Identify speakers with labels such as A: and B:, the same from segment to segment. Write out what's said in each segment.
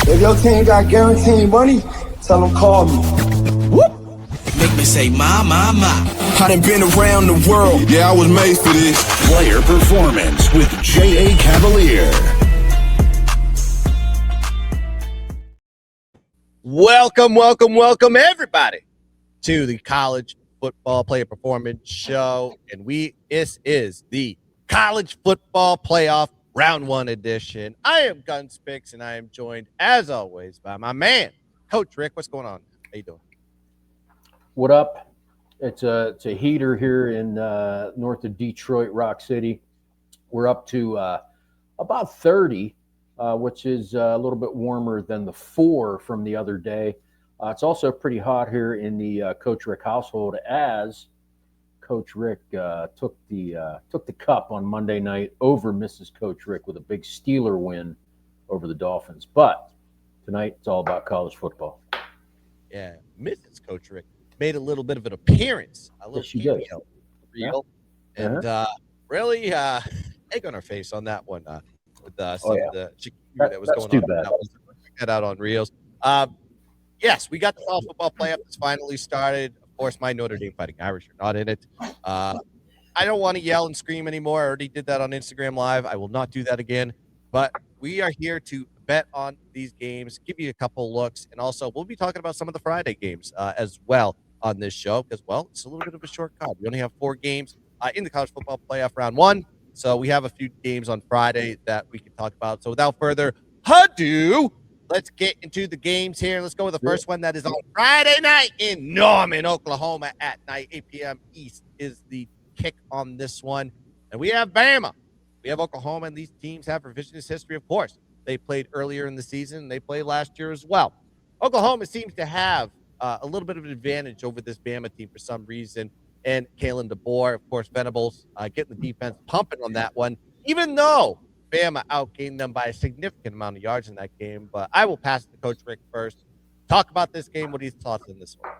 A: If your team got guaranteed money, tell them call me.
B: Whoop. Make me say, my. I done been around the world.
C: Yeah, I was made for this.
D: Player Performance with J.A. Cavalier.
E: Welcome, everybody, to the College Football Player Performance Show. And this is the College Football Playoff Round 1 edition. I am Gunspix, and I am joined, as always, by my man, Coach Rick. What's going on? How you doing?
F: What up? It's a heater here in north of Detroit, Rock City. We're up to about 30, which is a little bit warmer than the 4 from the other day. It's also pretty hot here in the Coach Rick household, as Coach Rick took the cup on Monday night over Mrs. Coach Rick with a big Steeler win over the Dolphins. But tonight it's all about college football.
E: Yeah, Mrs. Coach Rick made a little bit of an appearance. A little
F: she did.
E: Real. Yeah. And really egg on her face on that one with some of the chicken that was going
F: too
E: on.
F: Bad.
E: Check that out on Reels. Yes, we got the college football playoff that's finally started. Of course, my Notre Dame Fighting Irish are not in it. I don't want to yell and scream anymore. I already did that on Instagram Live. I will not do that again. But we are here to bet on these games, give you a couple looks, and also we'll be talking about some of the Friday games as well on this show because, well, it's a little bit of a short card. We only have 4 games in the college football playoff round 1, so we have a few games on Friday that we can talk about. So without further ado, let's get into the games here. Let's go with the first one that is on Friday night in Norman, Oklahoma at night. 8 p.m. East is the kick on this one. And we have Bama. We have Oklahoma, and these teams have revisionist history, of course. They played earlier in the season. They played last year as well. Oklahoma seems to have a little bit of an advantage over this Bama team for some reason. And Kalen DeBoer, of course, Venables, getting the defense pumping on that one, even though Bama outgained them by a significant amount of yards in that game. But I will pass it to Coach Rick first. Talk about this game. What are your thoughts on this one?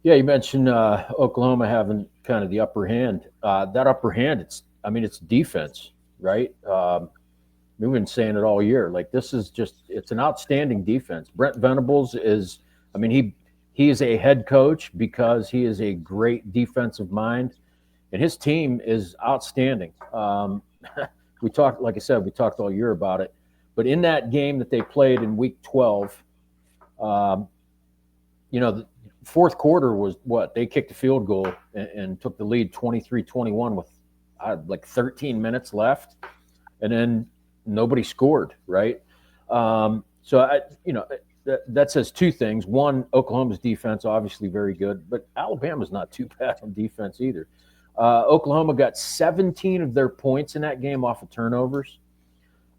F: Yeah, you mentioned Oklahoma having kind of the upper hand. That upper hand, it's defense, right? We've been saying it all year. Like, this is it's an outstanding defense. Brent Venables is, he is a head coach because he is a great defensive mind, and his team is outstanding. We talked all year about it. But in that game that they played in Week 12, the fourth quarter was what? They kicked a field goal and took the lead 23-21 with like 13 minutes left, and then nobody scored, right? That says two things. One, Oklahoma's defense obviously very good, but Alabama's not too bad on defense either. Oklahoma got 17 of their points in that game off of turnovers.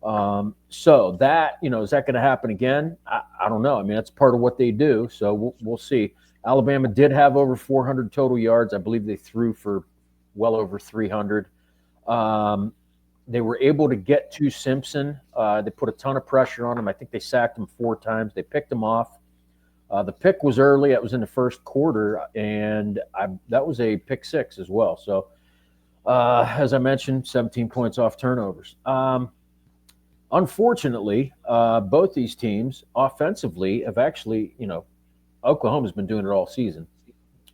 F: So that, is that going to happen again? I don't know. That's part of what they do. So we'll see. Alabama did have over 400 total yards. I believe they threw for well over 300. They were able to get to Simpson. They put a ton of pressure on him. I think they sacked him 4 times. They picked him off. The pick was early. It was in the first quarter, and that was a pick 6 as well. So, as I mentioned, 17 points off turnovers. Unfortunately, both these teams offensively have actually, Oklahoma's been doing it all season.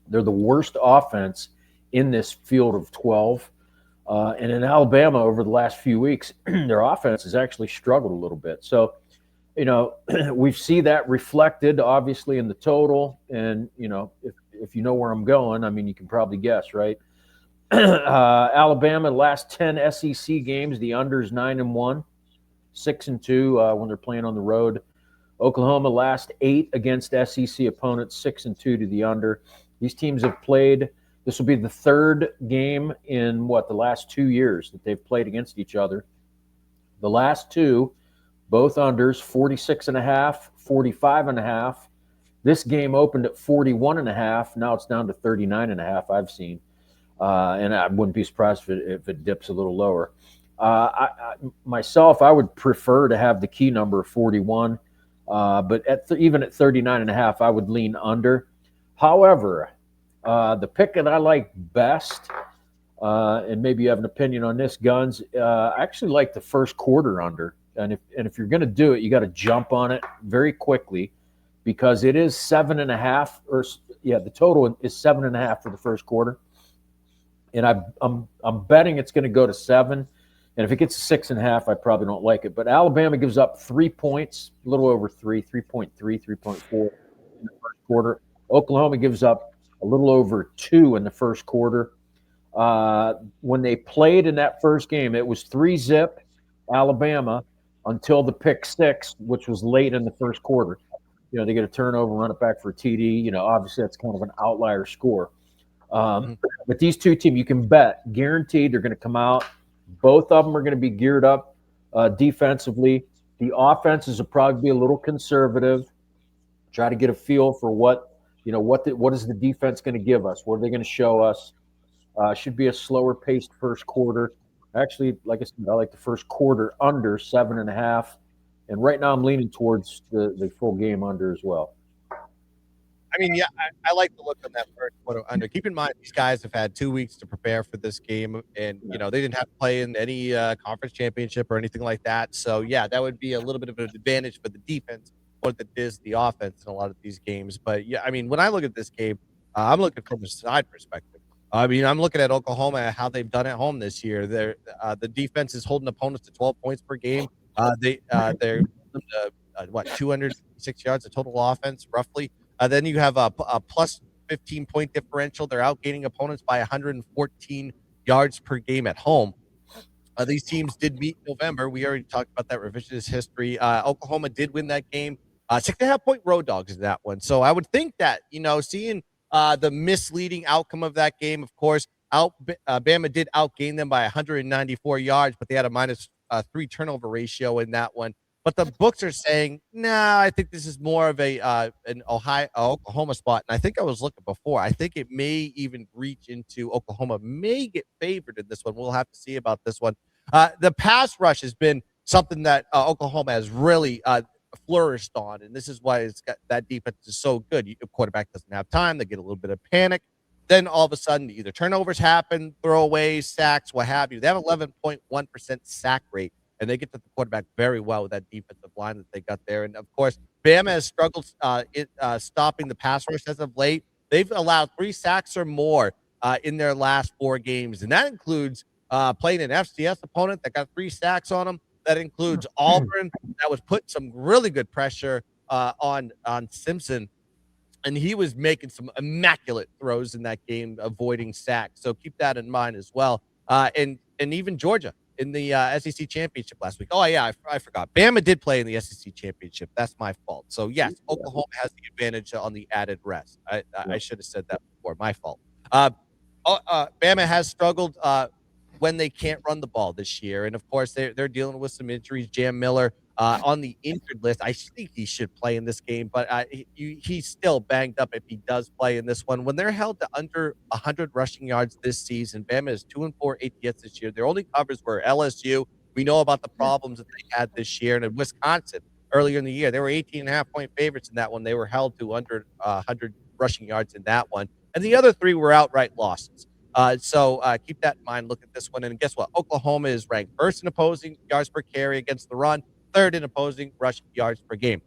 F: They're the worst offense in this field of 12. And in Alabama over the last few weeks, their offense has actually struggled a little bit. So, we see that reflected, obviously, in the total. And, if you know where I'm going, you can probably guess, right? Alabama, last 10 SEC games, the under's 9-1, 6-2 when they're playing on the road. Oklahoma, last 8 against SEC opponents, 6-2 to the under. These teams have played. This will be the 3rd game in the last 2 years that they've played against each other. The last 2, both unders, 46.5, 45.5. This game opened at 41.5. Now it's down to 39.5. I've seen, and I wouldn't be surprised if it dips a little lower. Myself, I would prefer to have the key number of 41, but even at 39.5, I would lean under. However, the pick that I like best, and maybe you have an opinion on this, Guns, I actually like the first quarter under And if you're going to do it, you got to jump on it very quickly, because it is 7.5, or the total is 7.5 for the first quarter. And I'm betting it's going to go to 7. And if it gets to 6.5, I probably don't like it. But Alabama gives up 3 points, a little over 3.3, 3.4 in the first quarter. Oklahoma gives up a little over 2 in the first quarter. When they played in that first game, it was 3-zip Alabama until the pick 6, which was late in the first quarter. They get a turnover, run it back for a TD. Obviously that's kind of an outlier score. But these two teams, you can bet, guaranteed, they're going to come out. Both of them are going to be geared up defensively. The offenses will probably be a little conservative. Try to get a feel for what is the defense going to give us? What are they going to show us? Should be a slower paced first quarter. Actually, like I said, I like the first quarter under 7.5. And right now I'm leaning towards the full game under as well.
E: I mean, yeah, I like the look on that first quarter under. Keep in mind, these guys have had 2 weeks to prepare for this game, and they didn't have to play in any conference championship or anything like that. So yeah, that would be a little bit of an advantage for the defense more than it is the offense in a lot of these games. But yeah, I mean, when I look at this game, I'm looking from a side perspective. I mean, I'm looking at Oklahoma, how they've done at home this year. The defense is holding opponents to 12 points per game. They're 206 yards of total offense, roughly. Then you have a plus 15-point differential. They're outgaining opponents by 114 yards per game at home. These teams did meet in November. We already talked about that revisionist history. Oklahoma did win that game. 6.5-point road dogs in that one. So I would think that, seeing the misleading outcome of that game, of course, Bama did outgain them by 194 yards, but they had a minus 3 turnover ratio in that one. But the books are saying, nah, I think this is more of an Oklahoma spot. And I think I was looking before. I think it may even reach into Oklahoma, may get favored in this one. We'll have to see about this one. The pass rush has been something that Oklahoma has really flourished on. And this is why that defense is so good. The quarterback doesn't have time. They get a little bit of panic. Then all of a sudden, either turnovers happen, throwaways, sacks, what have you. They have 11.1% sack rate. And they get to the quarterback very well with that defensive line that they got there. And, of course, Bama has struggled stopping the pass rush as of late. They've allowed 3 sacks or more in their last 4 games. And that includes playing an FCS opponent that got 3 sacks on them. That includes Auburn, that was putting some really good pressure on Simpson. And he was making some immaculate throws in that game, avoiding sacks. So keep that in mind as well. And even Georgia in the SEC championship last week. Oh, yeah, I forgot. Bama did play in the SEC championship. That's my fault. So, yes, Oklahoma has the advantage on the added rest. I should have said that before. My fault. Bama has struggled when they can't run the ball this year. And, of course, they're dealing with some injuries. Jam Miller on the injured list. I think he should play in this game, but he's still banged up if he does play in this one. When they're held to under 100 rushing yards this season, Bama is 2-4 ATS this year. Their only covers were LSU. We know about the problems that they had this year. And in Wisconsin, earlier in the year, they were 18.5-point favorites in that one. They were held to under 100 rushing yards in that one. And the other 3 were outright losses. So keep that in mind. Look at this one. And guess what? Oklahoma is ranked first in opposing yards per carry against the run, third in opposing rush yards per game.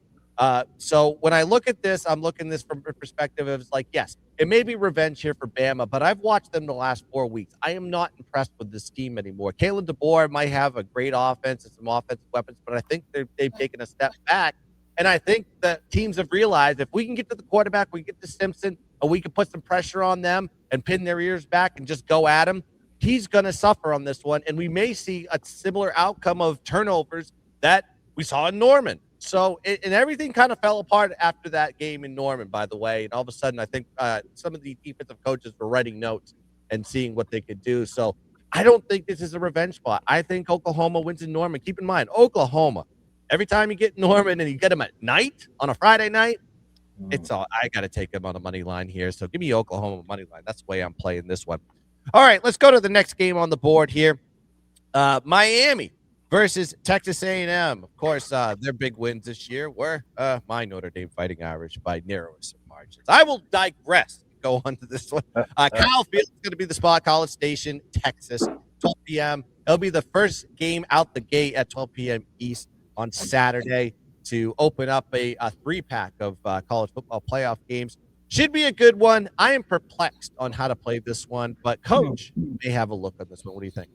E: So when I look at this, I'm looking at this from a perspective of like, yes, it may be revenge here for Bama, but I've watched them the last 4 weeks. I am not impressed with this scheme anymore. Kalen DeBoer might have a great offense and some offensive weapons, but I think they've taken a step back. And I think that teams have realized if we can get to the quarterback, we get to Simpson, and we can put some pressure on them and pin their ears back and just go at him, he's going to suffer on this one. And we may see a similar outcome of turnovers that we saw in Norman. So, and everything kind of fell apart after that game in Norman, by the way. And all of a sudden, I think some of the defensive coaches were writing notes and seeing what they could do. So I don't think this is a revenge spot. I think Oklahoma wins in Norman. Keep in mind, Oklahoma, every time you get Norman and you get them at night on a Friday night, I got to take them on a money line here. So give me Oklahoma money line. That's the way I'm playing this one. All right, let's go to the next game on the board here. Miami versus Texas A&M. Of course, their big wins this year were my Notre Dame Fighting Irish by narrowest margins. I will digress and go on to this one. Kyle Field is going to be the spot, College Station, Texas, 12 p.m. It'll be the first game out the gate at 12 p.m. East. on Saturday to open up a 3-pack of college football playoff games. Should be a good one. I am perplexed on how to play this one, but Coach may have a look on this one. What do you think?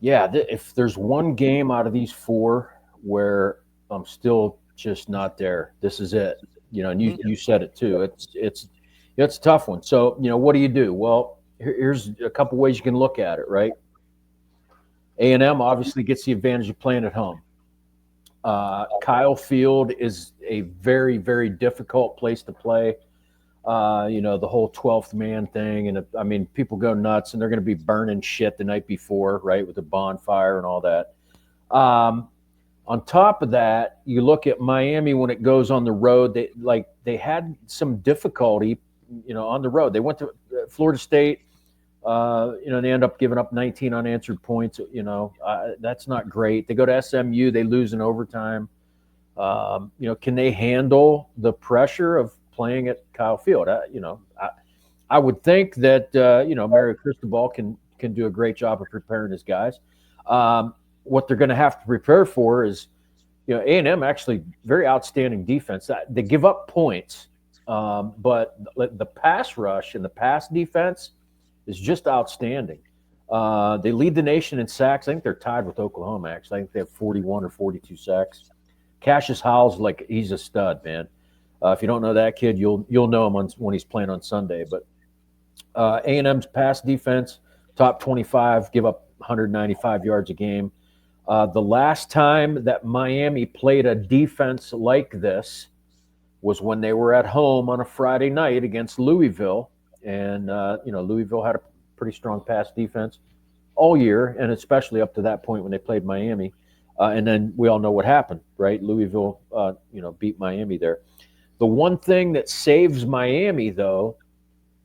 F: Yeah, if there's one game out of these four where I'm still just not there, this is it. And you said it too. It's a tough one. So what do you do? Well, here's a couple ways you can look at it. Right. A&M obviously gets the advantage of playing at home. Kyle Field is a very, very difficult place to play. The whole 12th man thing. And people go nuts and they're going to be burning shit the night before, right, with the bonfire and all that. On top of that, you look at Miami when it goes on the road. They had some difficulty, on the road. They went to Florida State. They end up giving up 19 unanswered points. That's not great. They go to SMU. They lose in overtime. Can they handle the pressure of playing at Kyle Field? I would think that Mario Cristobal can do a great job of preparing his guys. What they're going to have to prepare for is, A&M actually very outstanding defense. They give up points, but the pass rush and the pass defense is just outstanding. They lead the nation in sacks. I think they're tied with Oklahoma. Actually, I think they have 41 or 42 sacks. Cassius Howell's he's a stud, man. If you don't know that kid, you'll know him when he's playing on Sunday. But A&M's pass defense, top 25, give up 195 yards a game. The last time that Miami played a defense like this was when they were at home on a Friday night against Louisville. And, Louisville had a pretty strong pass defense all year, and especially up to that point when they played Miami. And then we all know what happened, right? Louisville, beat Miami there. The one thing that saves Miami, though,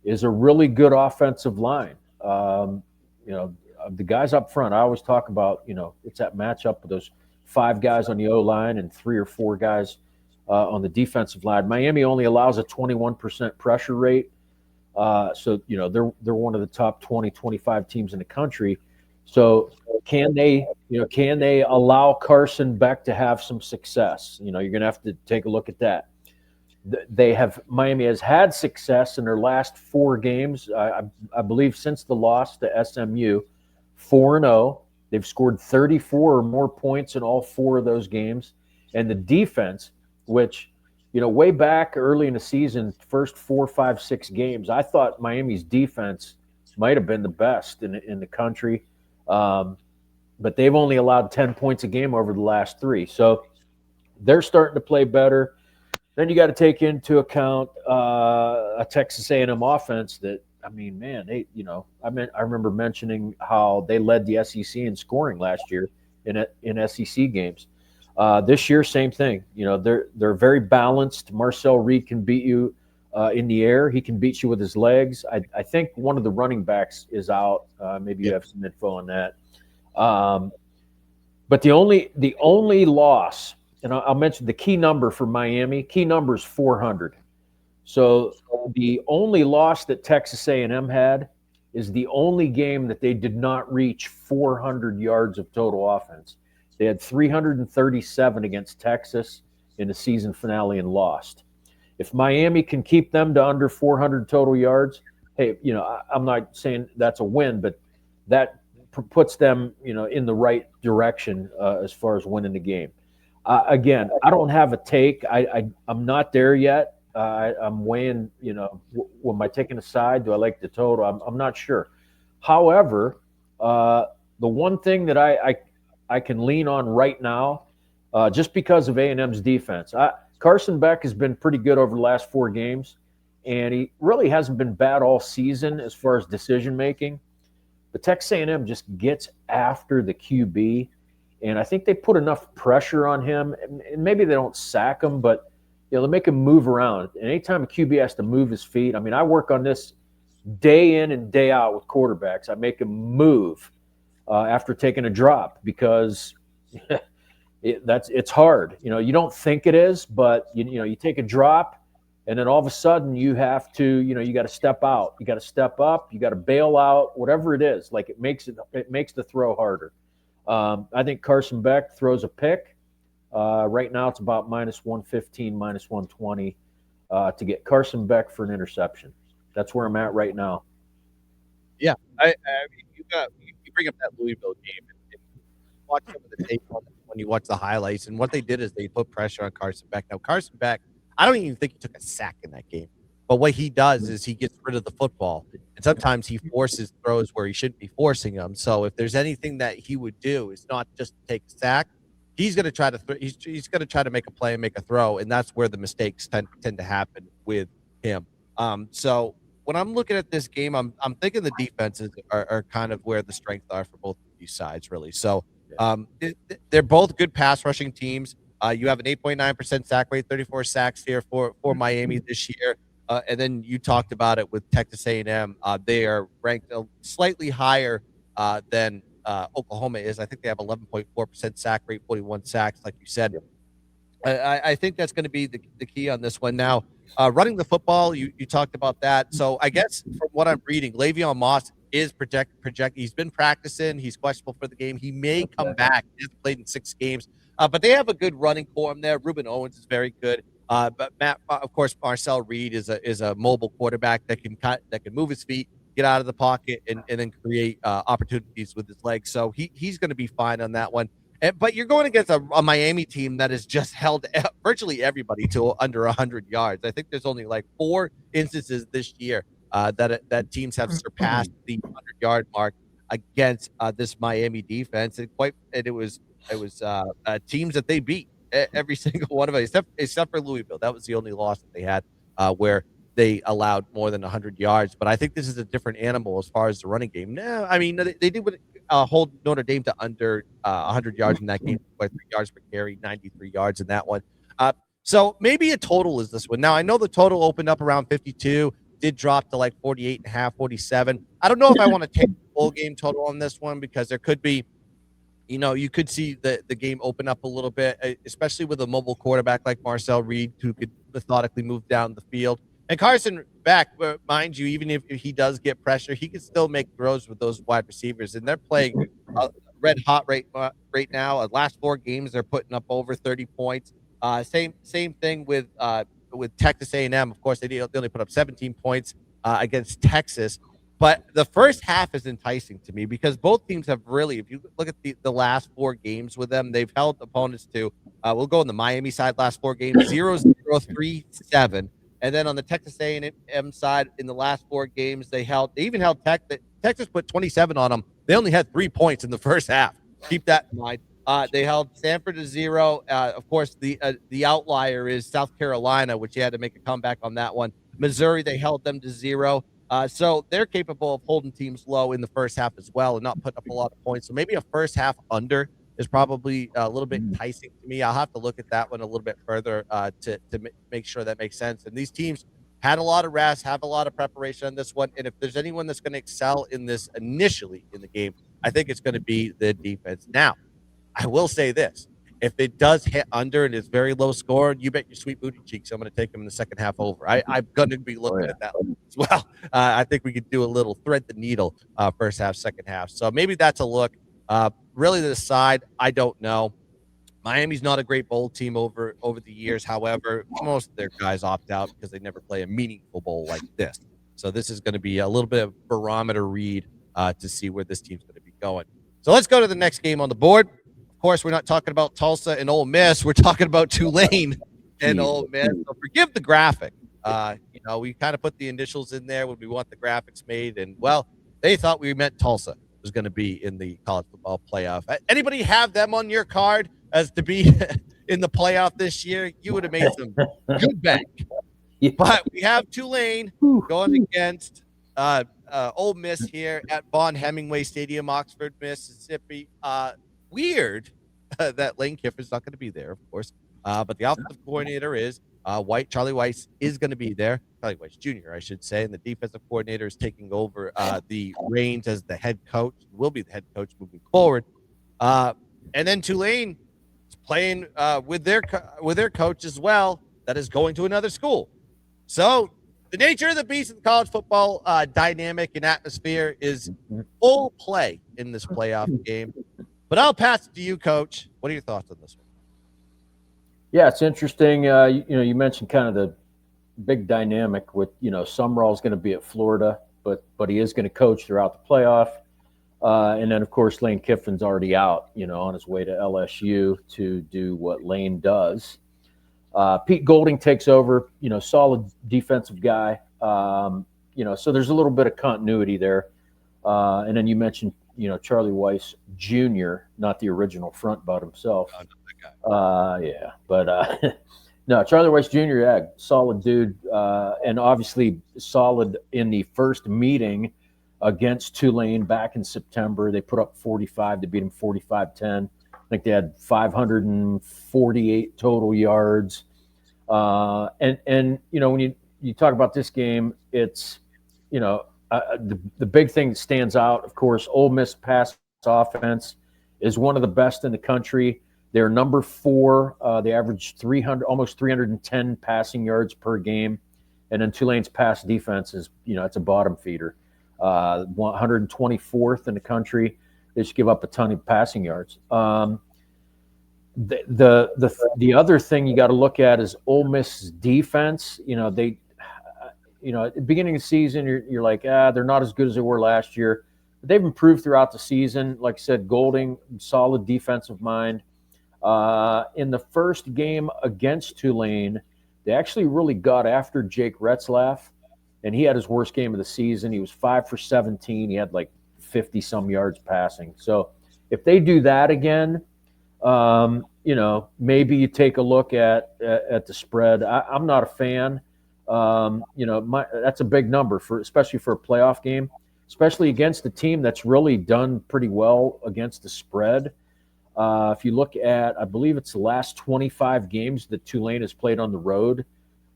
F: is a really good offensive line. The guys up front, I always talk about, it's that matchup with those 5 guys on the O-line and 3 or 4 guys on the defensive line. Miami only allows a 21% pressure rate. So they're one of the top 20, 25 teams in the country. So can they allow Carson Beck to have some success? You're going to have to take a look at that. Miami has had success in their last 4 games. I believe since the loss to SMU, 4-0. They've scored 34 or more points in all 4 of those games. And the defense, which, way back early in the season, first 4, 5, 6 games, I thought Miami's defense might have been the best in the country. But they've only allowed 10 points a game over the last 3. So they're starting to play better. Then you got to take into account a Texas A&M offense that, I remember mentioning how they led the SEC in scoring last year in SEC games. This year, same thing. They're very balanced. Marcel Reed can beat you in the air. He can beat you with his legs. I think one of the running backs is out. Maybe you have some info on that. But the only loss, and I'll mention the key number for Miami. Key number is 400. So the only loss that Texas A&M had is the only game that they did not reach 400 yards of total offense. They had 337 against Texas in the season finale and lost. If Miami can keep them to under 400 total yards, hey, I'm not saying that's a win, but that puts them, in the right direction as far as winning the game. Again, I don't have a take. I'm not there yet. I'm weighing, am I taking a side? Do I like the total? I'm not sure. However, the one thing that I can lean on right now, just because of A&M's defense. Carson Beck has been pretty good over the last 4 games, and he really hasn't been bad all season as far as decision-making. But Texas A&M just gets after the QB, and I think they put enough pressure on him. And maybe they don't sack him, but they make him move around. And anytime a QB has to move his feet, I work on this day in and day out with quarterbacks. I make him move after taking a drop because it's hard. You don't think it is, but you take a drop, and then all of a sudden you have to, you got to step out, you got to step up, you got to bail out, whatever it is. It makes the throw harder. I think Carson Beck throws a pick, Right now, it's about minus 115, minus 120 to get Carson Beck for an interception. That's where I'm at right now.
E: Yeah, I mean, you bring up that Louisville game and watch some of the tape on it when you watch the highlights. And what they did is they put pressure on Carson Beck. Now, Carson Beck, I don't even think he took a sack in that game. But what he does is he gets rid of the football. And sometimes he forces throws where he shouldn't be forcing them. So if there's anything that he would do, is not just take a sack. He's going to try to he's going to try to make a play and make a throw, and that's where the mistakes tend to happen with him. So when I'm looking at this game, I'm thinking the defenses are kind of where the strengths are for both of these sides, really. So they're both good pass rushing teams. You have an 8.9% sack rate, 34 sacks here for Miami this year. And then you talked about it with Texas A&M. They are ranked slightly higher than Oklahoma is. I think they have 11.4% sack rate, 41 sacks, like you said. I think that's going to be the key on this one. Now, running the football, you talked about that. So I guess from what I'm reading, Le'Veon Moss is project. He's been practicing. He's questionable for the game. He may come back. He hasn't played in 6 games. But they have a good running quorum there. Ruben Owens is very good. But Matt, of course, Marcel Reed is a mobile quarterback that can move his feet, get out of the pocket, and then create opportunities with his legs. So he's going to be fine on that one. But you're going against a Miami team that has just held virtually everybody to under 100 yards. I think there's only like 4 instances this year that teams have surpassed the 100-yard mark against this Miami defense, and it was teams that they beat every single one of them, except for Louisville. That was the only loss that they had where they allowed more than 100 yards. But I think this is a different animal as far as the running game. No, I mean, they did hold Notre Dame to under 100 yards in that game, 3 yards per carry, 93 yards in that one. So maybe a total is this one. Now, I know the total opened up around 52, did drop to like 48.5, 47. I don't know if I want to take the full game total on this one because there could be, you could see the game open up a little bit, especially with a mobile quarterback like Marcel Reed, who could methodically move down the field. And Carson Beck, mind you, even if he does get pressure, he can still make throws with those wide receivers. And they're playing red hot right now. Last 4 games, they're putting up over 30 points. Same thing with Texas A&M. Of course, they only put up 17 points against Texas. But the first half is enticing to me because both teams have really, if you look at the last 4 games with them, they've held opponents to, we'll go on the Miami side, last 4 games, 0-0, 3-7. And then on the Texas A&M side, in the last 4 games, they even held Texas put 27 on them. They only had 3 points in the first half. Keep that in mind. They held Stanford to 0. Of course, the outlier is South Carolina, which you had to make a comeback on that one. Missouri, they held them to 0. So they're capable of holding teams low in the first half as well and not putting up a lot of points. So maybe a first half under is probably a little bit enticing to me. I'll have to look at that one a little bit further to make sure that makes sense. And these teams had a lot of rest, have a lot of preparation on this one. And if there's anyone that's going to excel in this initially in the game, I think it's going to be the defense. Now, I will say this. If it does hit under and it's very low score, you bet your sweet booty cheeks I'm going to take them in the second half over. I'm going to be looking at that one as well. I think we could do a little thread the needle first half, second half. So maybe that's a look. Really, the side, I don't know. Miami's not a great bowl team over the years. However, most of their guys opt out because they never play a meaningful bowl like this. So this is going to be a little bit of barometer read to see where this team's going to be going. So let's go to the next game on the board. Of course, we're not talking about Tulsa and Ole Miss. We're talking about Tulane and Ole Miss. So forgive the graphic. We kind of put the initials in there when we want the graphics made. And, well, they thought we meant Tulsa was going to be in the college football playoff. Anybody have them on your card as to be in the playoff this year? You would have made some good bank. But we have Tulane going against Ole Miss here at Von Hemingway Stadium, Oxford, Mississippi. Weird that Lane Kiffin's not going to be there, of course. But the offensive coordinator is Charlie Weiss is going to be there. Charlie Weiss Jr., I should say. And the defensive coordinator is taking over the reins as the head coach, will be the head coach moving forward. And then Tulane is playing with their coach as well that is going to another school. So the nature of the beast of the college football dynamic and atmosphere is full play in this playoff game. But I'll pass it to you, Coach. What are your thoughts on this one?
F: Yeah, it's interesting. You mentioned kind of the big dynamic with Summerall's going to be at Florida, but he is going to coach throughout the playoff. And then, of course, Lane Kiffin's already out, on his way to LSU to do what Lane does. Pete Golding takes over, solid defensive guy. So there's a little bit of continuity there. And then you mentioned, Charlie Weiss Jr., not the original front butt himself. Yeah, but no, Charlie Weiss Jr., yeah, solid dude, and obviously solid in the first meeting against Tulane back in September. They put up 45 to beat them 45-10. I think they had 548 total yards. And when you talk about this game, it's the big thing that stands out, of course, Ole Miss pass offense is one of the best in the country. They're number 4. They average almost 310 passing yards per game, and then Tulane's pass defense is it's a bottom feeder, 124th in the country. They just give up a ton of passing yards. The other thing you got to look at is Ole Miss's defense. At the beginning of the season, you're like, they're not as good as they were last year. But they've improved throughout the season. Like I said, Golding, solid defensive mind. In the first game against Tulane, they actually really got after Jake Retzlaff, and he had his worst game of the season. He was 5 for 17. He had like 50-some yards passing. So if they do that again, maybe you take a look at the spread. I'm not a fan. That's a big number especially for a playoff game, especially against a team that's really done pretty well against the spread. If you look at, I believe it's the last 25 games that Tulane has played on the road,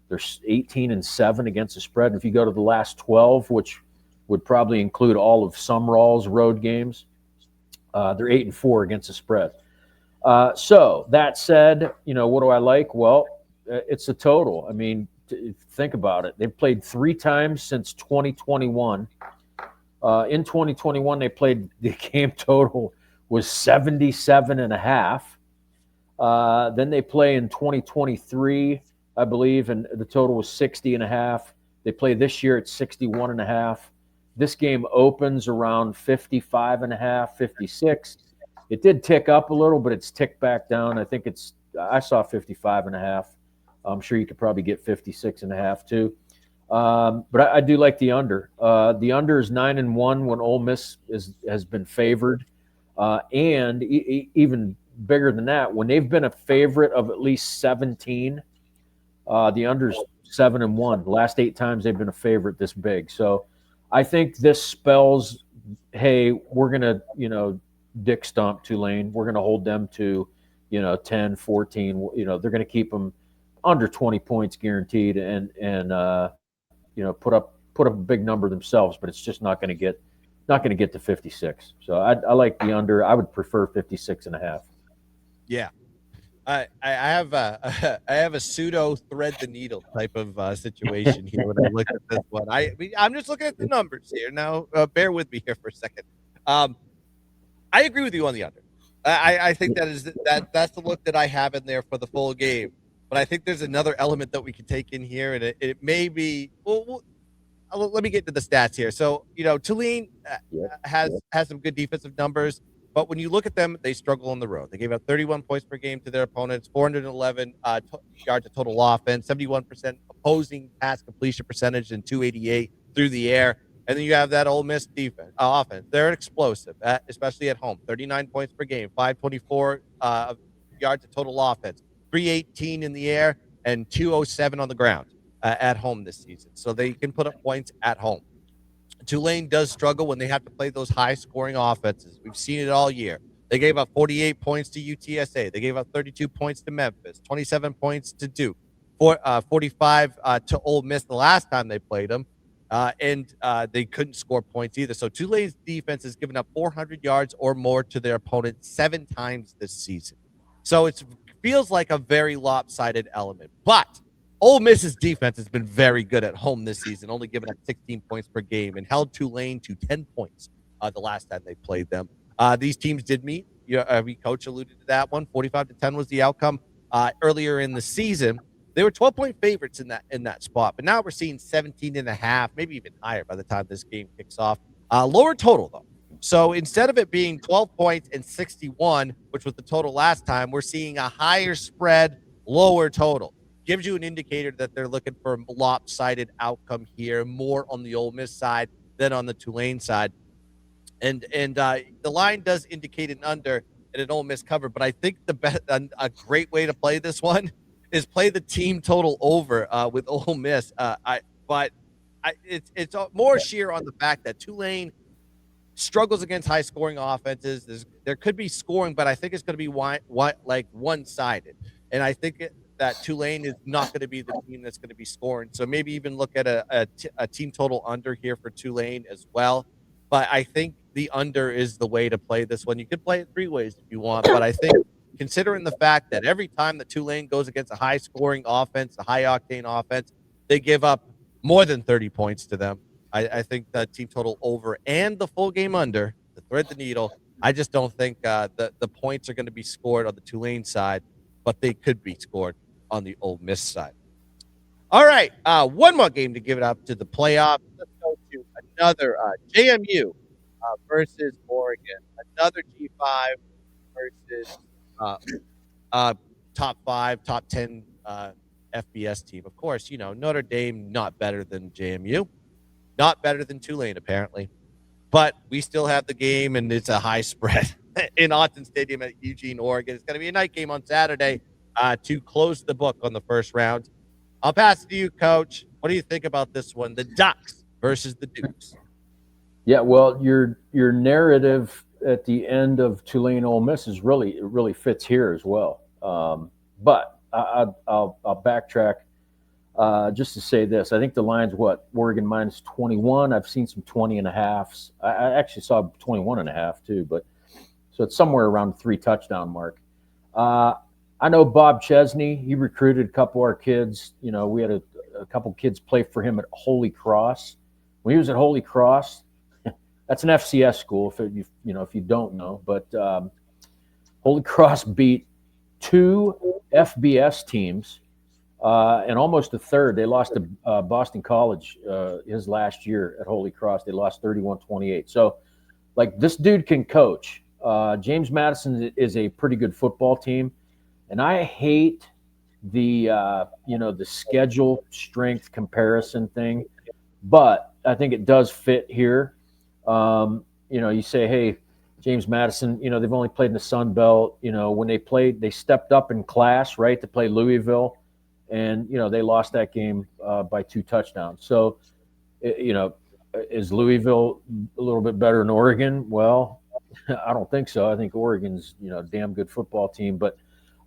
F: they're 18-7 against the spread. And if you go to the last 12, which would probably include all of Summerall's road games, they're 8-4 against the spread. So that said, what do I like? Well, it's the total. I mean, think about it. They've played 3 times since 2021. In 2021, they played, the game total was 77.5. Then they play in 2023, I believe, and the total was 60.5. They play this year at 61.5. This game opens around 55.5, 56. It did tick up a little, but it's ticked back down. I saw 55.5. I'm sure you could probably get 56.5 too. But I do like the under. The under is 9-1 when Ole Miss has been favored. And even bigger than that, when they've been a favorite of at least 17, the under's 7-1. The last 8 times they've been a favorite this big. So I think this spells, hey, we're going to, dick stomp Tulane. We're going to hold them to, 10, 14. They're going to keep them under 20 points guaranteed and put up a big number themselves, but it's just not going to get to 56. So I like the under. I would prefer 56.5.
E: Yeah. I have a pseudo thread the needle type of situation here when I look at this one. I'm just looking at the numbers here now. Bear with me here for a second. I agree with you on the under. I think that's the look that I have in there for the full game. But I think there's another element that we can take in here, and it may be. Well, let me get to the stats here. So Tulane has some good defensive numbers. But when you look at them, they struggle on the road. They gave up 31 points per game to their opponents, 411 yards of total offense, 71% opposing pass completion percentage, and 288 through the air. And then you have that Ole Miss offense. They're explosive, especially at home. 39 points per game, 524 yards of total offense, 318 in the air, and 207 on the ground at home this season. So they can put up points at home. Tulane does struggle when they have to play those high-scoring offenses. We've seen it all year. They gave up 48 points to UTSA. They gave up 32 points to Memphis, 27 points to Duke, 45 to Ole Miss the last time they played them, and they couldn't score points either. So Tulane's defense has given up 400 yards or more to their opponent 7 times this season. So it feels like a very lopsided element. But Ole Miss's defense has been very good at home this season, only giving up 16 points per game and held Tulane to 10 points the last time they played them. These teams did meet. Coach alluded to that one. 45-10 was the outcome. earlier in the season. They were 12-point favorites in that spot, but now we're seeing 17 and a half, maybe even higher by the time this game kicks off. Lower total though. So instead of it being 12 points and 61, which was the total last time, we're seeing a higher spread, lower total. Gives you an indicator that they're looking for a lopsided outcome here, more on the Ole Miss side than on the Tulane side. And the line does indicate an under and an Ole Miss cover, but I think a great way to play this one is play the team total over with Ole Miss. It's more sheer on the fact that Tulane struggles against high scoring offenses. There could be scoring, but I think it's going to be one sided. And I think that Tulane is not going to be the team that's going to be scoring. So maybe even look at a team total under here for Tulane as well. But I think the under is the way to play this one. You could play it three ways if you want, but I think considering the fact that every time that Tulane goes against a high scoring offense, a high octane offense, they give up more than 30 points to them. I think the team total over and the full game under to thread the needle. I just don't think the points are going to be scored on the Tulane side, but they could be scored on the Ole Miss side. All right, one more game to give it up to the playoffs. Let's go to another JMU versus Oregon. Another G5 versus top 5, top 10 FBS team. Of course, Notre Dame not better than JMU. Not better than Tulane, apparently. But we still have the game, and it's a high spread in Autzen Stadium at Eugene, Oregon. It's going to be a night game on Saturday to close the book on the first round. I'll pass it to you, Coach. What do you think about this one? The Ducks versus the Dukes.
F: Yeah, well, your narrative at the end of Tulane Ole Miss is really fits here as well. But I'll backtrack. Just to say this, I think the line's Oregon minus 21. I've seen some 20 and a halves. I actually saw 21 and a half too, but so it's somewhere around the 3 touchdown mark. I know Bob Chesney. He recruited a couple of our kids. We had a couple kids play for him at Holy Cross. When he was at Holy Cross, that's an FCS school if you don't know, but Holy Cross beat 2 FBS teams. And almost a third. They lost to Boston College his last year at Holy Cross. They lost 31-28. So, this dude can coach. James Madison is a pretty good football team. And I hate the schedule strength comparison thing. But I think it does fit here. You say, hey, James Madison, they've only played in the Sun Belt. When they played, they stepped up in class, right, to play Louisville. And, they lost that game by 2 touchdowns. So, is Louisville a little bit better than Oregon? Well, I don't think so. I think Oregon's, a damn good football team. But,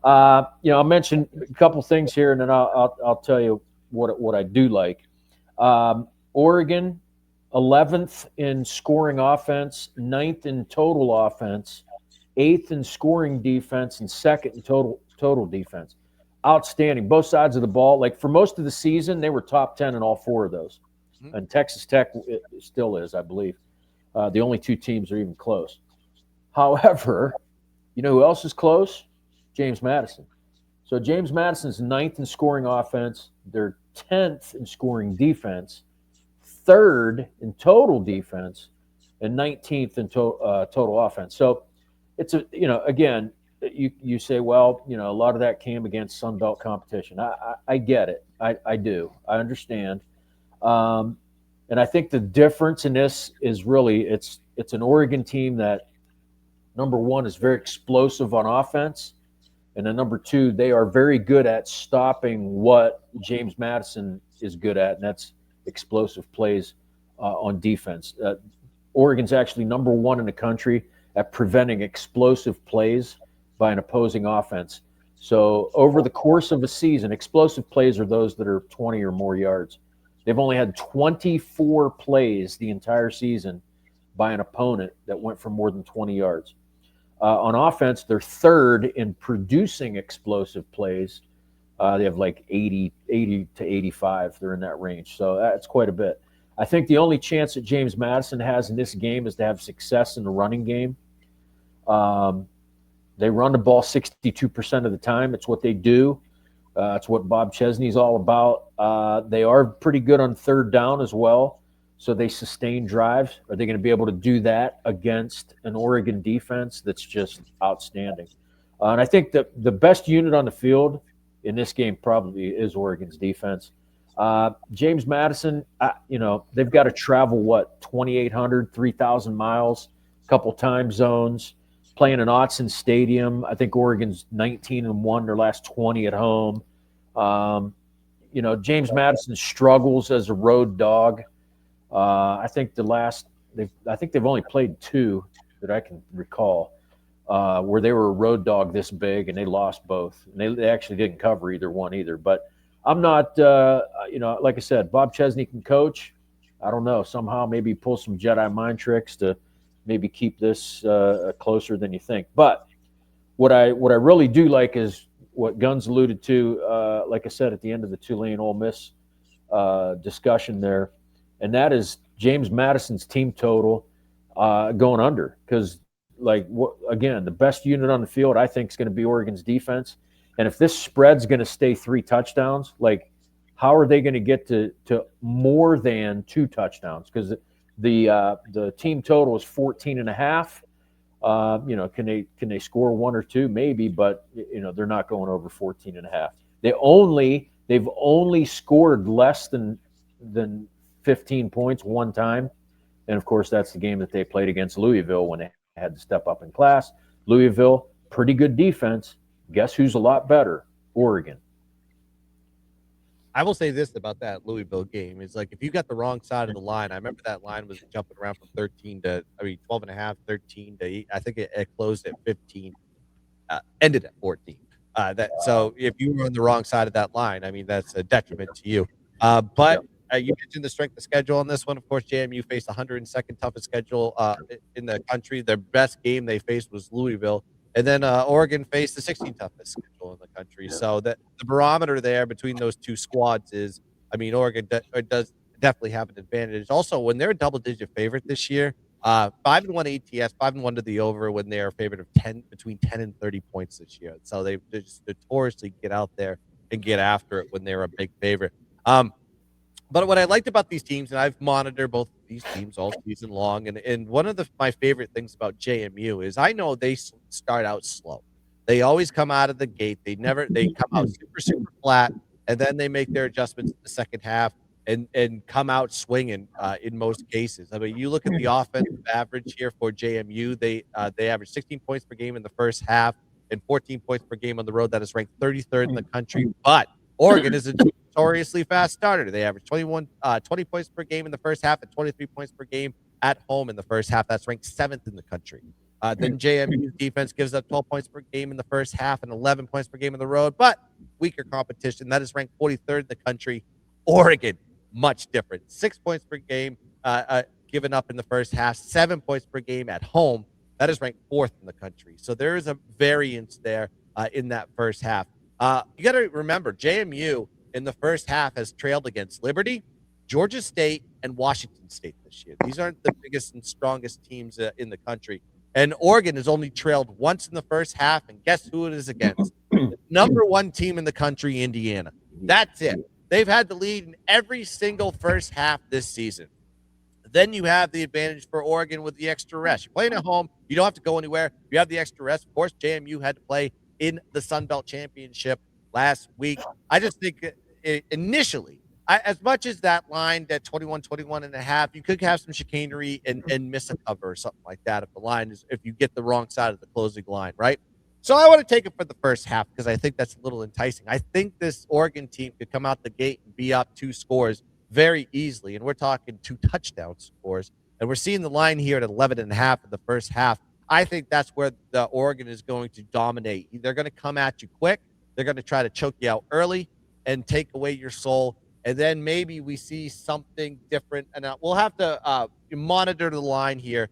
F: I'll mention a couple things here, and then I'll tell you what I do like. Oregon, 11th in scoring offense, 9th in total offense, 8th in scoring defense, and 2nd in total defense. Outstanding, both sides of the ball. For most of the season, they were top 10 in all 4 of those. Mm-hmm. And Texas Tech still is, I believe. The only 2 teams are even close. However, you know who else is close? James Madison. So James Madison's 9th in scoring offense. They're 10th in scoring defense, 3rd in total defense, and 19th in total offense. So it's again, you say, well, a lot of that came against Sun Belt competition. I get it. I do. I understand. And I think the difference in this is really it's an Oregon team that, number one, is very explosive on offense. And then number 2, they are very good at stopping what James Madison is good at, and that's explosive plays on defense. Oregon's actually number 1 in the country at preventing explosive plays by an opposing offense. So over the course of a season, explosive plays are those that are 20 or more yards. They've only had 24 plays the entire season by an opponent that went for more than 20 yards. On offense, they're 3rd in producing explosive plays. They have 80 to 85. They're in that range. So that's quite a bit. I think the only chance that James Madison has in this game is to have success in the running game. They run the ball 62% of the time. It's what they do. It's what Bob Chesney's all about. They are pretty good on third down as well. So they sustain drives. Are they going to be able to do that against an Oregon defense that's just outstanding? And I think that the best unit on the field in this game probably is Oregon's defense. James Madison, they've got to travel, 2,800, 3,000 miles, a couple time zones, playing in Autzen Stadium. I think Oregon's 19-1, their last 20 at home. James Madison struggles as a road dog. I think they've only played 2 that I can recall where they were a road dog this big and they lost both. And they actually didn't cover either one either. But I'm not, like I said, Bob Chesney can coach. I don't know. Somehow maybe pull some Jedi mind tricks to maybe keep this closer than you think. But what I really do like is what Guns alluded to, like I said, at the end of the Tulane Ole Miss discussion there. And that is James Madison's team total going under. Because, again, the best unit on the field, I think, is going to be Oregon's defense. And if this spread's going to stay 3 touchdowns, how are they going to get to more than 2 touchdowns? Because the team total is 14.5. Can they score 1 or 2? Maybe, but they're not going over 14.5. They've only scored less than 15 points one time. And of course, that's the game that they played against Louisville when they had to step up in class. Louisville, pretty good defense. Guess who's a lot better? Oregon.
E: I will say this about that Louisville game is if you got the wrong side of the line, I remember that line was jumping around from 12.5, 13 to 8. I think it closed at 15, ended at 14. So if you were on the wrong side of that line, that's a detriment to you. But you mentioned the strength of schedule on this one. Of course, JMU faced the 102nd toughest schedule in the country. Their best game they faced was Louisville. And then Oregon faced the 16th toughest schedule in the country. So the barometer there between those 2 squads is, Oregon does definitely have an advantage. Also, when they're a double-digit favorite this year, 5-1 ATS, 5-1 to the over when they're a favorite of between 10 and 30 points this year. So they just notoriously get out there and get after it when they're a big favorite. But what I liked about these teams, and I've monitored both these teams all season long, and one of my favorite things about JMU is I know they start out slow. They always come out of the gate. They come out super, super flat, and then they make their adjustments in the second half and come out swinging in most cases. You look at the offensive average here for JMU. They average 16 points per game in the first half and 14 points per game on the road. That is ranked 33rd in the country. But Oregon is a notoriously fast starter. They average 20 points per game in the first half and 23 points per game at home in the first half. That's ranked 7th in the country. Then JMU's defense gives up 12 points per game in the first half and 11 points per game on the road, but weaker competition. That is ranked 43rd in the country. Oregon, much different. 6 points per game given up in the first half, 7 points per game at home. That is ranked 4th in the country. So there is a variance there in that first half. You got to remember, JMU in the first half has trailed against Liberty, Georgia State, and Washington State this year. These aren't the biggest and strongest teams in the country. And Oregon has only trailed once in the first half, and guess who it is against? The number 1 team in the country, Indiana. That's it. They've had the lead in every single first half this season. Then you have the advantage for Oregon with the extra rest. You're playing at home. You don't have to go anywhere. You have the extra rest. Of course, JMU had to play in the Sun Belt Championship last week. I just think initially, as much as that line at 21.5, you could have some chicanery and miss a cover or something like that if you get the wrong side of the closing line, right? So I want to take it for the first half because I think that's a little enticing. I think this Oregon team could come out the gate and be up 2 scores very easily, and we're talking 2 touchdown scores, and we're seeing the line here at 11.5 in the first half. I think that's where the Oregon is going to dominate. They're going to come at you quick. They're going to try to choke you out early and take away your soul. And then maybe we see something different. And we'll have to monitor the line here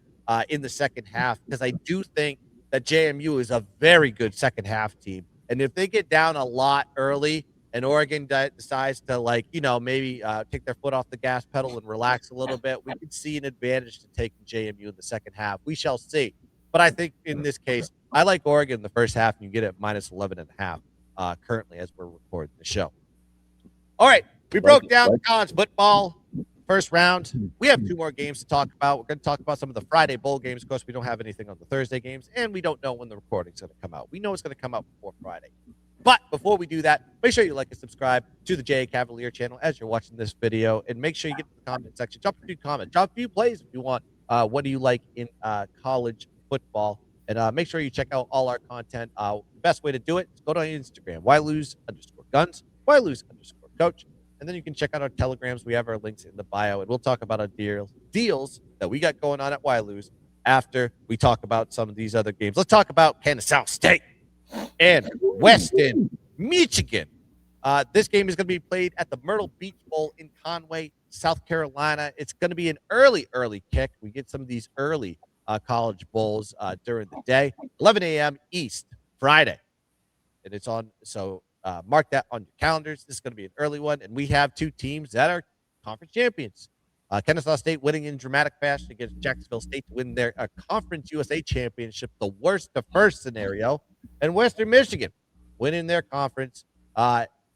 E: in the second half because I do think that JMU is a very good second half team. And if they get down a lot early and Oregon decides to maybe take their foot off the gas pedal and relax a little bit, we could see an advantage to taking JMU in the second half. We shall see. But I think in this case, I like Oregon in the first half, and you get it minus 11.5 currently as we're recording the show. All right, we broke down college football first round. We have 2 more games to talk about. We're going to talk about some of the Friday bowl games. Of course, we don't have anything on the Thursday games, and we don't know when the recording's going to come out. We know it's going to come out before Friday. But before we do that, make sure you like and subscribe to the J.A. Cavalier channel as you're watching this video, and make sure you get to the comment section. Drop a few comments. Drop a few plays if you want. What do you like in college football? And make sure you check out all our content. The best way to do it is go to Instagram, @whylose_guns, @whylose_coach. And then you can check out our telegrams. We have our links in the bio, and we'll talk about our deals that we got going on at Wylose after we talk about some of these other games. Let's talk about Kansas State and Western Michigan. This game is going to be played at the Myrtle Beach Bowl in Conway, South Carolina. It's going to be an early kick. We get some of these early college bowls during the day, 11 a.m. East, Friday. And it's on, so mark that on your calendars. This is going to be an early one. And we have 2 teams that are conference champions. Kennesaw State winning in dramatic fashion against Jacksonville State to win their Conference USA Championship, the worst to first scenario. And Western Michigan winning their conference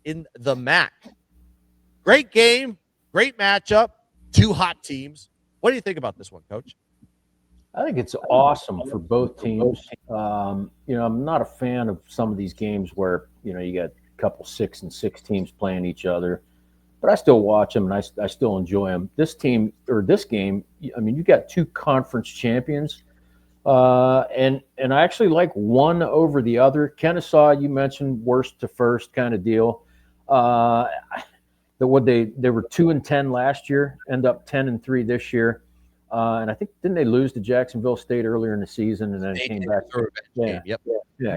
E: in the MAC. Great game, great matchup, 2 hot teams. What do you think about this one, Coach?
F: I think it's awesome for both teams. I'm not a fan of some of these games where, you got a couple 6-6 teams playing each other, but I still watch them and I still enjoy them. This game, you got 2 conference champions, and I actually like one over the other. Kennesaw, you mentioned worst to first kind of deal. They were 2-10 last year, end up 10-3 this year. And I think didn't they lose to Jacksonville State earlier in the season, and then came back?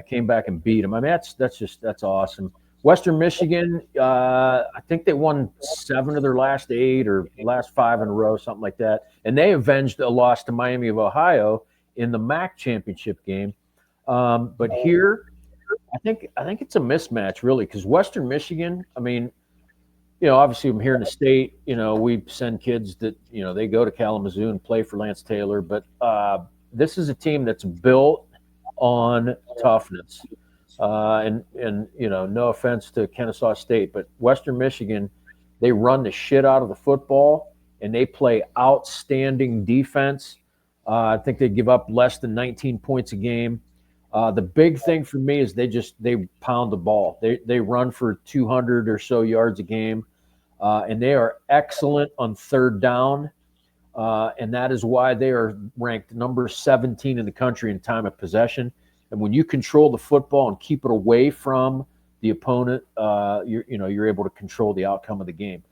F: Came back and beat them. I mean, that's awesome. Western Michigan, I think they won 7 of their last 8 or last 5 in a row, something like that, and they avenged a loss to Miami of Ohio in the MAC championship game. But here, I think it's a mismatch really, because Western Michigan, obviously I'm here in the state, we send kids that, they go to Kalamazoo and play for Lance Taylor, but this is a team that's built on toughness. And no offense to Kennesaw State, but Western Michigan, they run the shit out of the football and they play outstanding defense. I think they give up less than 19 points a game. The big thing for me is they pound the ball. They run for 200 or so yards a game. And they are excellent on third down, and that is why they are ranked number 17 in the country in time of possession. And when you control the football and keep it away from the opponent, you're able to control the outcome of the game.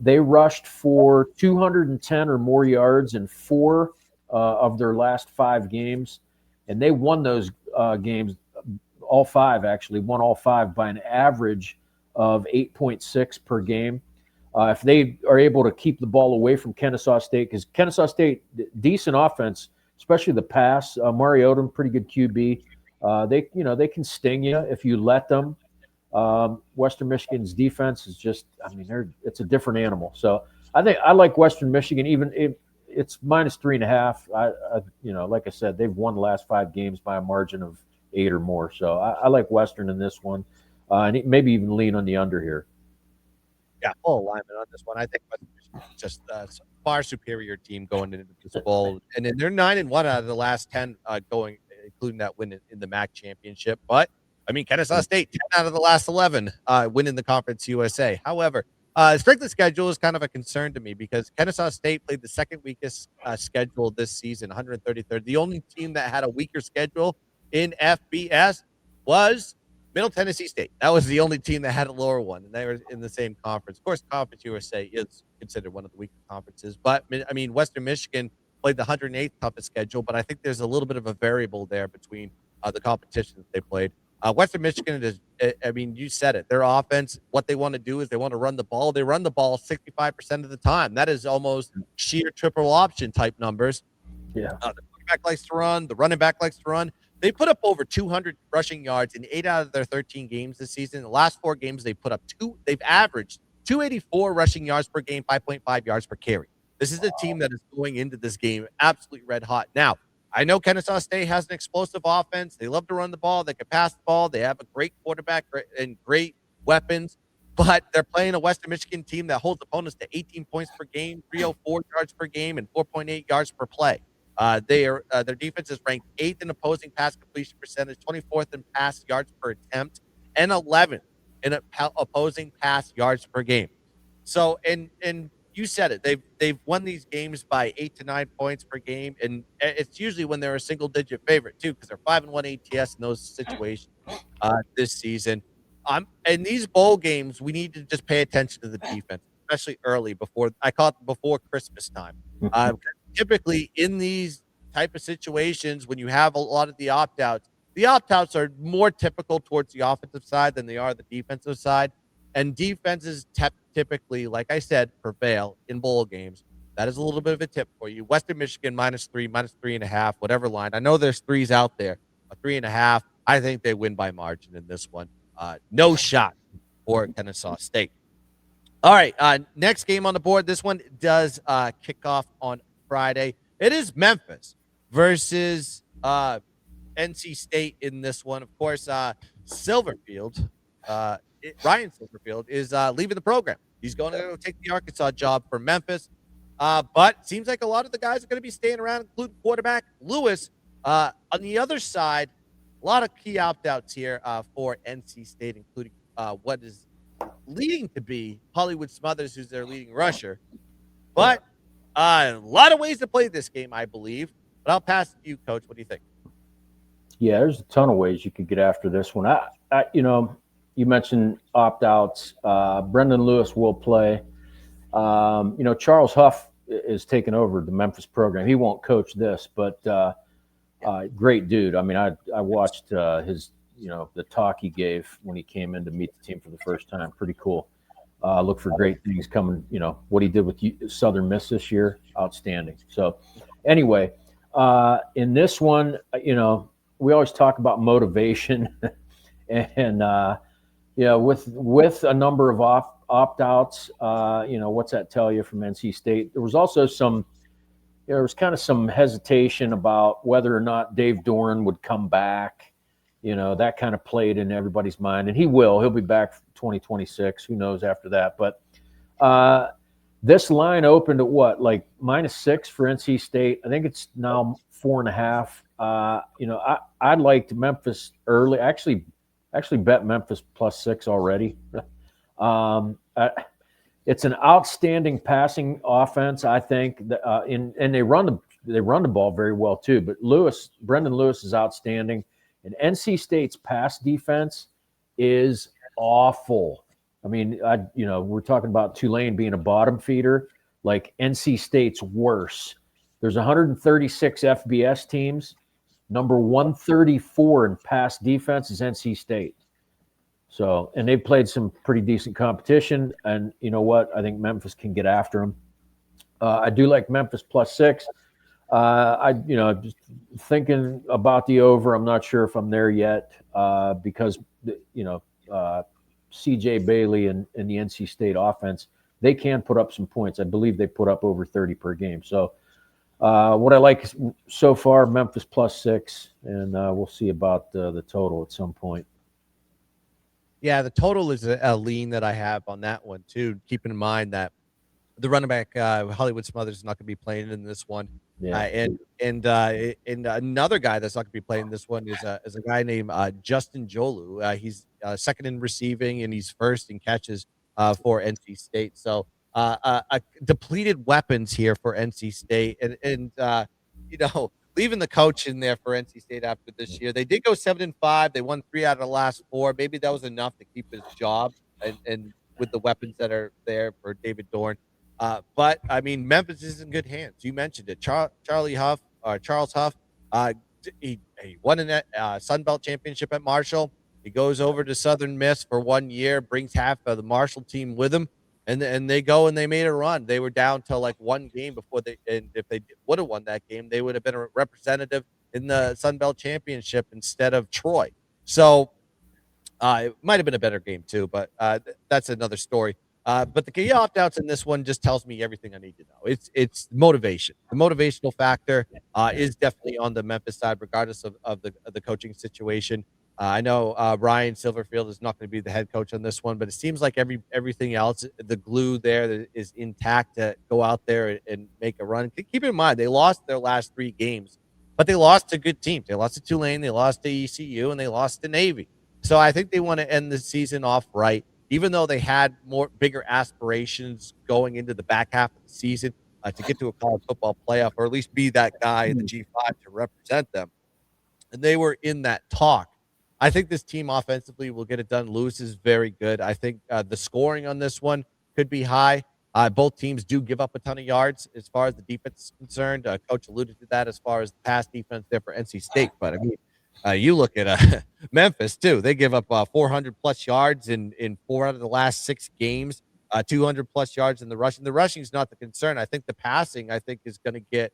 F: They rushed for 210 or more yards in 4 of their last 5 games, and they won those games, all 5 actually, won all 5 by an average of 8.6 per game. If they are able to keep the ball away from Kennesaw State, because Kennesaw State, decent offense, especially the pass. Mario Odom, pretty good QB. They can sting you if you let them. Western Michigan's defense is just, it's a different animal. So I think I like Western Michigan, even if it's minus 3.5. Like I said, they've won the last 5 games by a margin of 8 or more. So I like Western in this one. And maybe even lean on the under here.
E: Yeah, full alignment on this one. I think just a far superior team going into this bowl, and then they're 9-1 out of the last 10 going, including that win in the MAC championship. But Kennesaw State 10 out of the last 11 winning the Conference USA. However, strength of schedule is kind of a concern to me because Kennesaw State played the second weakest schedule this season, 133rd. The only team that had a weaker schedule in FBS was Middle Tennessee State. That was the only team that had a lower one, and they were in the same conference. Of course, Conference USA is considered one of the weaker conferences, but Western Michigan played the 108th toughest schedule, but I think there's a little bit of a variable there between the competition that they played. Western Michigan is, you said it, their offense, what they want to do is they want to run the ball. They run the ball 65% of the time. That is almost sheer triple option type numbers.
F: Yeah.
E: The quarterback likes to run. The running back likes to run. They put up over 200 rushing yards in 8 out of their 13 games this season. The last 4 games, they've averaged 284 rushing yards per game, 5.5 yards per carry. This is a team that is going into this game absolutely red hot. Now, I know Kennesaw State has an explosive offense. They love to run the ball. They can pass the ball. They have a great quarterback and great weapons, but they're playing a Western Michigan team that holds opponents to 18 points per game, 304 yards per game, and 4.8 yards per play. Their defense is ranked 8th in opposing pass completion percentage, 24th in pass yards per attempt, and 11th in opposing pass yards per game. So, and you said it. They've won these games by 8 to 9 points per game, and it's usually when they're a single digit favorite too, because they're 5-1 ATS in those situations this season. In these bowl games, we need to just pay attention to the defense, especially early before Christmas time. Typically, in these type of situations, when you have a lot of the opt-outs are more typical towards the offensive side than they are the defensive side. And defenses typically, like I said, prevail in bowl games. That is a little bit of a tip for you. Western Michigan -3, -3.5, whatever line. I know there's threes out there, a 3.5. I think they win by margin in this one. No shot for Kennesaw State. All right, next game on the board. This one does kick off on Friday. It is Memphis versus NC State in this one. Of course, Silverfield, Ryan Silverfield is leaving the program. He's going to go take the Arkansas job for Memphis. But seems like a lot of the guys are going to be staying around, including quarterback Lewis. On the other side, a lot of key opt-outs here for NC State, including what is leading to be Hollywood Smothers, who's their leading rusher. But a lot of ways to play this game, I believe. But I'll pass it to you, Coach. What do you think?
F: Yeah, there's a ton of ways you could get after this one. You mentioned opt-outs. Brendan Lewis will play. Charles Huff is taking over the Memphis program. He won't coach this, but great dude. I mean, I watched his, the talk he gave when he came in to meet the team for the first time. Pretty cool. Look for great things coming. What he did with Southern Miss this year, outstanding. So anyway, in this one, we always talk about motivation and with a number of opt-outs, what's that tell you from NC State? There was also there was kind of some hesitation about whether or not Dave Doran would come back. That kind of played in everybody's mind, and he'll be back 2026. Who knows after that? But this line opened at what, like -6 for NC State. I think it's now 4.5. I'd like to Memphis early. Actually bet Memphis +6 already. It's an outstanding passing offense, I think. And they run the ball very well too. But Brendan Lewis is outstanding, and NC State's pass defense is awful. I mean, we're talking about Tulane being a bottom feeder. Like, NC State's worse. There's 136 FBS teams. Number 134 in pass defense is NC State. So, and they've played some pretty decent competition. And you know what? I think Memphis can get after them. I do like Memphis +6. Just thinking about the over. I'm not sure if I'm there yet because C.J. Bailey and the NC State offense, they can put up some points. I believe they put up over 30 per game. So what I like so far, Memphis +6, and we'll see about the total at some point.
E: Yeah, the total is a lean that I have on that one too. Keeping in mind that the running back Hollywood Smothers is not going to be playing in this one. Yeah. And another guy that's not going to be playing this one is a guy named Justin Jolu. He's second in receiving, and he's first in catches for NC State. So depleted weapons here for NC State, and leaving the coach in there for NC State after this year. They did go 7-5. They won 3 out of the last 4. Maybe that was enough to keep his job and with the weapons that are there for David Dorn. But I mean, Memphis is in good hands. You mentioned it. Charles Huff. He won a Sun Belt championship at Marshall. He goes over to Southern Miss for 1 year, brings half of the Marshall team with him, and they go and they made a run. They were down to like 1 game before and if they would have won that game, they would have been a representative in the Sun Belt championship instead of Troy. So it might have been a better game too, but that's another story. But the key opt-outs in this one just tells me everything I need to know. It's motivation. The motivational factor is definitely on the Memphis side, regardless of the coaching situation. I know Ryan Silverfield is not going to be the head coach on this one, but it seems like everything else, the glue there that is intact to go out there and make a run. Keep in mind they lost their last 3 games, but they lost to good teams. They lost to Tulane, they lost to ECU, and they lost to Navy. So I think they want to end the season off right, even though they had bigger aspirations going into the back half of the season to get to a college football playoff, or at least be that guy in the G5 to represent them. And they were in that talk. I think this team offensively will get it done. Lewis is very good. I think the scoring on this one could be high. Both teams do give up a ton of yards as far as the defense is concerned. Coach alluded to that as far as the pass defense there for NC State. But I mean, you look at Memphis too. They give up 400 plus yards in 4 out of the last 6 games. 200 plus yards in the rushing. The rushing is not the concern. I think the passing, is going to get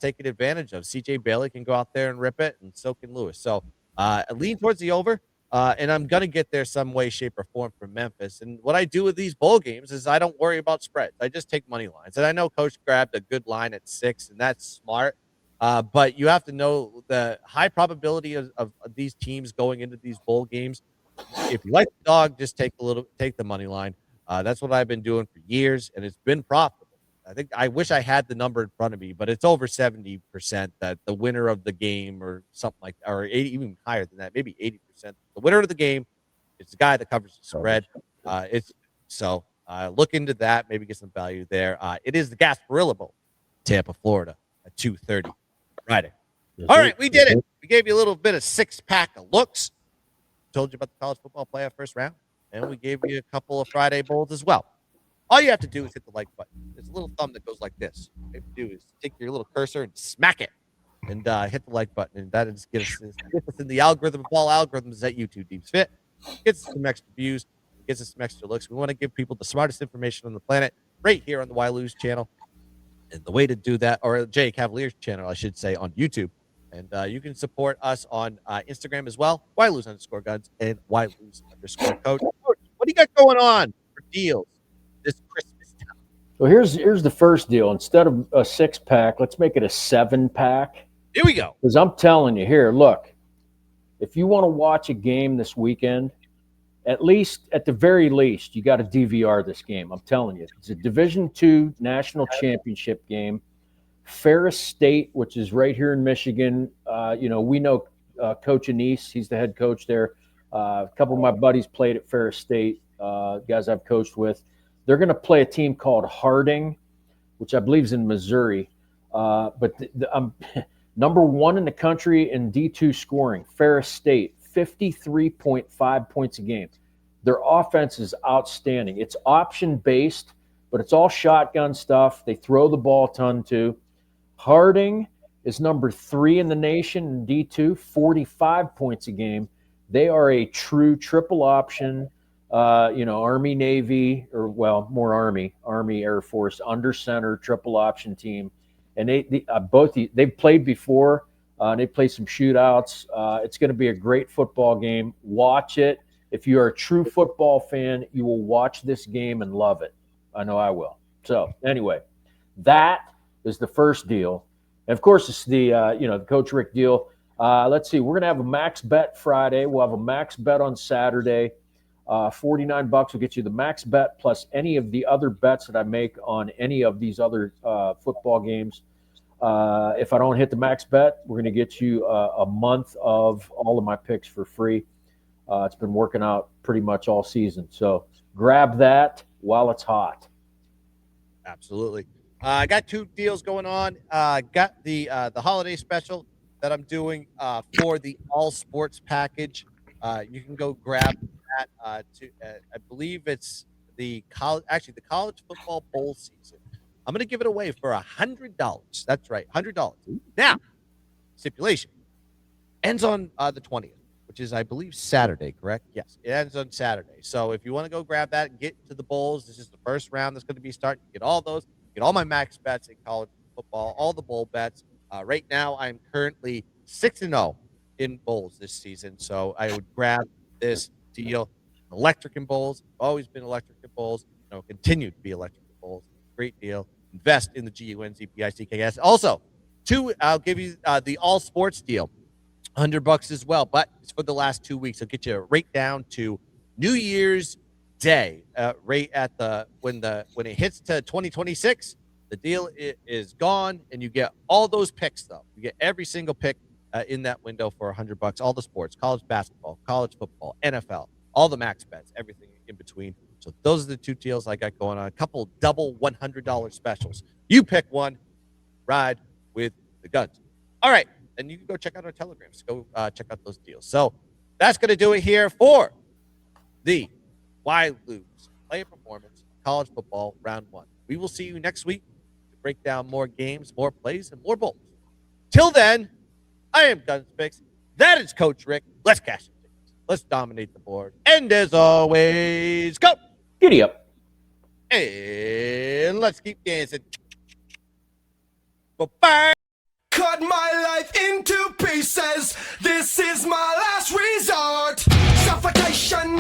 E: taken advantage of. CJ Bailey can go out there and rip it, and so can Lewis. So I lean towards the over, and I'm going to get there some way, shape, or form from Memphis. And what I do with these bowl games is I don't worry about spreads. I just take money lines. And I know Coach grabbed a good line at 6, and that's smart. But you have to know the high probability of these teams going into these bowl games. If you like the dog, just take the money line. That's what I've been doing for years, and it's been profitable. I wish I had the number in front of me, but it's over 70% that the winner of the game or something like that, or 80, even higher than that, maybe 80%. The winner of the game is the guy that covers the spread. Look into that, maybe get some value there. It is the Gasparilla Bowl, Tampa, Florida, at 2:30 Friday. All right, we did it. We gave you a little bit of 6-pack of looks. Told you about the college football playoff first round, and we gave you a couple of Friday bowls as well. All you have to do is hit the like button. There's a little thumb that goes like this. All you have to do is take your little cursor and smack it, and hit the like button, and that is gets us in the algorithm of all algorithms that YouTube deems fit. Gets us some extra views, gets us some extra looks. We want to give people the smartest information on the planet right here on the Why Lose channel. And the way to do that, or Jay Cavalier's channel, I should say, on YouTube. And you can support us on Instagram as well, @WhyLose_Guns and @WhyLose_Coach. Coach, what do you got going on for deals this Christmas time?
F: Well, here's the first deal. Instead of a 6-pack, let's make it a 7-pack.
E: Here we go.
F: Because I'm telling you here, look, if you want to watch a game this weekend, at the very least, you got to DVR this game. I'm telling you, it's a Division II national championship game. Ferris State, which is right here in Michigan. We know Coach Anise. He's the head coach there. A couple of my buddies played at Ferris State, guys I've coached with. They're going to play a team called Harding, which I believe is in Missouri. But I'm number 1 in the country in D2 scoring. Ferris State, 53.5 points a game. Their offense is outstanding. It's option-based, but it's all shotgun stuff. They throw the ball a ton, too. Harding is number 3 in the nation in D2, 45 points a game. They are a true triple option, Army, Navy, or more Army, Air Force, under center, triple option team. And they've played before. They play some shootouts. It's going to be a great football game. Watch it. If you are a true football fan, you will watch this game and love it. I know I will. So anyway, that is the first deal. And of course, it's the Coach Rick deal. Let's see. We're going to have a max bet Friday. We'll have a max bet on Saturday. $49 will get you the max bet plus any of the other bets that I make on any of these other football games. If I don't hit the max bet, we're going to get you a month of all of my picks for free. It's been working out pretty much all season. So grab that while it's hot.
E: Absolutely. I got 2 deals going on. Got the holiday special that I'm doing for the all sports package. You can go grab that. I believe it's the college football bowl season. I'm going to give it away for $100. That's right, $100. Now, stipulation ends on the 20th, which is, I believe, Saturday, correct? Yes, it ends on Saturday. So if you want to go grab that and get to the bowls, this is the first round that's going to be starting. Get all those, get all my max bets in college football, all the bowl bets. Right now, I'm currently 6-0 in bowls this season. So I would grab this deal. Electric in bowls. I've always been electric in bowls. continue to be electric with Bulls. Great deal. Invest in the GUNZPICKS. Also, I'll give you the all sports deal, $100 as well, but it's for the last 2 weeks. I'll get you right down to New Year's Day, right at when it hits to 2026. The deal is gone, and you get all those picks though. You get every single pick in that window for $100. All the sports, college basketball, college football, NFL, all the max bets, everything in between. So those are the two deals I got going on. A couple double $100 specials. You pick one, ride with the guns. All right, and you can go check out our telegrams. Go check out those deals. So that's going to do it here for the Why Lose Player Performance College Football Round 1. We will see you next week to break down more games, more plays, and more bowls. Till then, I am Gunspix. That is Coach Rick. Let's cash some tickets. Let's dominate the board. And as always, go!
F: Giddy up.
E: And let's keep dancing. Bye-bye.
B: Cut my life into pieces. This is my last resort. Suffocation.